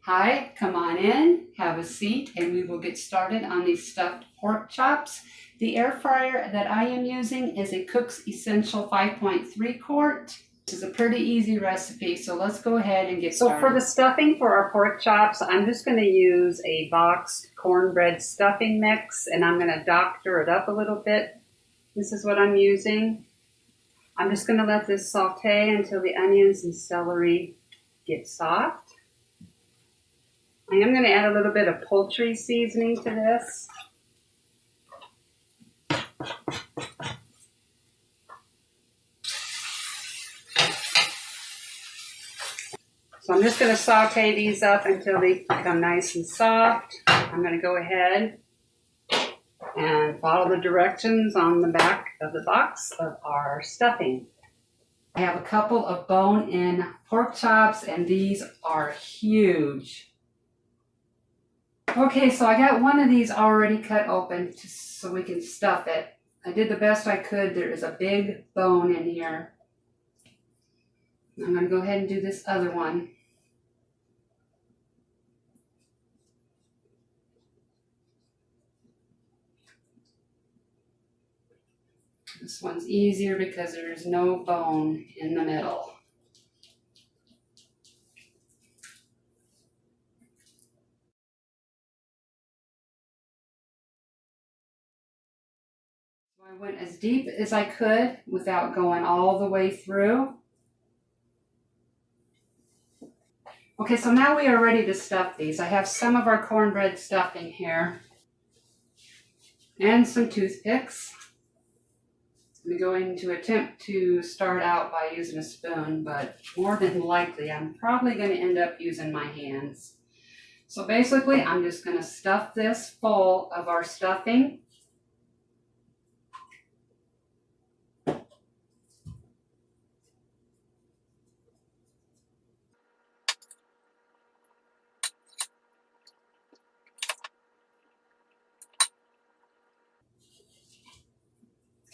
Hi, come on in, have a seat, and we will get started on these stuffed pork chops. The air fryer that I am using is a Cook's Essential 5.3 quart. This is a pretty easy recipe, so let's go ahead and get started. So for the stuffing for our pork chops, I'm just going to use a boxed cornbread stuffing mix, and I'm going to doctor it up a little bit. This is what I'm using. I'm just going to let this saute until the onions and celery get soft. I am going to add a little bit of poultry seasoning to this. So I'm just going to saute these up until they become nice and soft. I'm going to go ahead and follow the directions on the back of the box of our stuffing. I have a couple of bone-in pork chops, and these are huge. Okay, so I got one of these already cut open so we can stuff it. I did the best I could. There is a big bone in here. I'm going to go ahead and do this other one. This one's easier because there is no bone in the middle. So I went as deep as I could without going all the way through. Okay, so now we are ready to stuff these. I have some of our cornbread stuffing here and some toothpicks. I'm going to attempt to start out by using a spoon, but more than likely I'm probably going to end up using my hands. So basically I'm just going to stuff this full of our stuffing.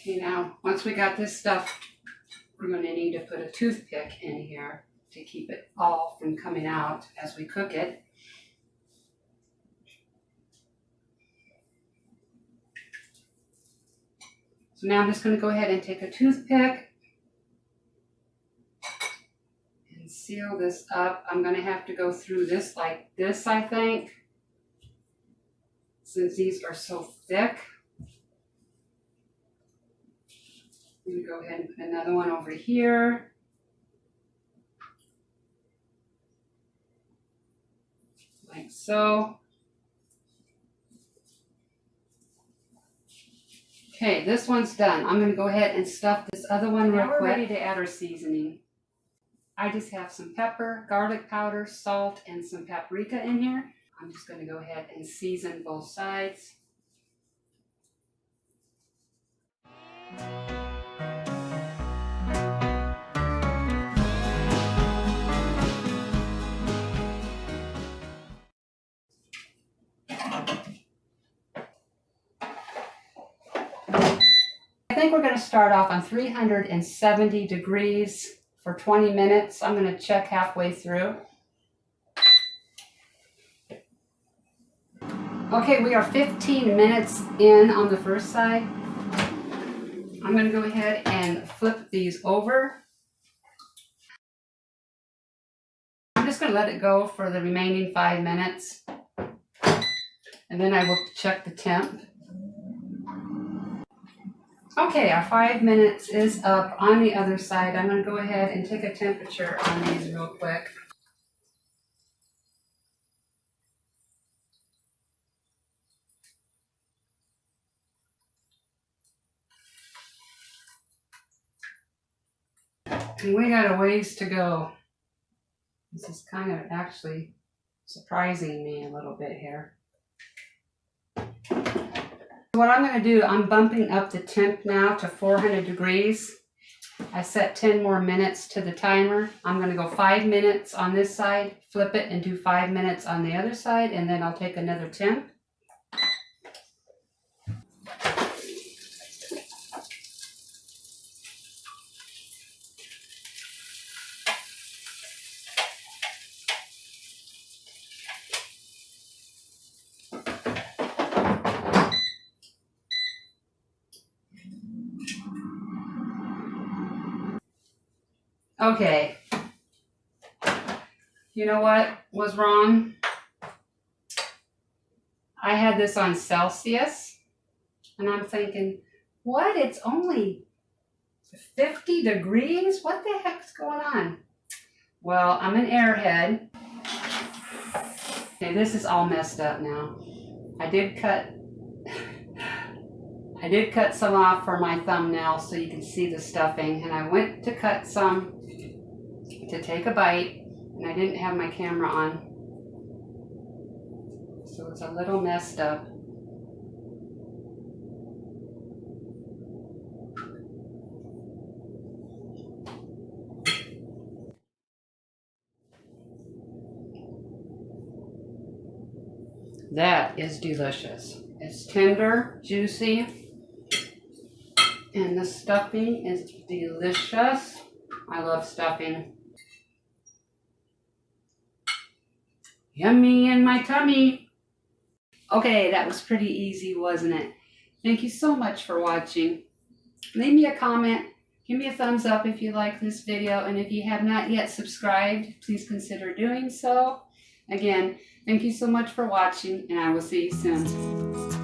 Okay, now once we got this stuffed, we're going to need to put a toothpick in here to keep it all from coming out as we cook it. So now I'm just going to go ahead and take a toothpick and seal this up. I'm going to have to go through this like this, I think, since these are so thick. I'm going to go ahead and put another one over here. Like so. Okay, this one's done. I'm going to go ahead and stuff this other one real quick. We're ready to add our seasoning. I just have some pepper, garlic powder, salt, and some paprika in here. I'm just going to go ahead and season both sides. I think we're going to start off on 370 degrees for 20 minutes. I'm going to check halfway through. Okay, we are 15 minutes in on the first side. I'm going to go ahead and flip these over. I'm just going to let it go for the remaining 5 minutes, and then I will check the temp. Okay, our 5 minutes is up on the other side. I'm going to go ahead and take a temperature on these real quick. And we got a ways to go. This is kind of actually surprising me a little bit here. What I'm going to do, I'm bumping up the temp now to 400 degrees. I set 10 more minutes to the timer. I'm going to go 5 minutes on this side, flip it, and do 5 minutes on the other side, and then I'll take another temp. Okay. You know what was wrong? I had this on Celsius, and I'm thinking, what? It's only 50 degrees? What the heck's going on? Well, I'm an airhead. Okay, this is all messed up now. I did cut some off for my thumbnail so you can see the stuffing, and I went to cut some to take a bite, and I didn't have my camera on. So it's a little messed up. That is delicious. It's tender, juicy, and the stuffing is delicious. I love stuffing. Yummy in my tummy. Okay, that was pretty easy, wasn't it? Thank you so much for watching. Leave me a comment. Give me a thumbs up if you like this video. And if you have not yet subscribed, please consider doing so. Again, thank you so much for watching, and I will see you soon.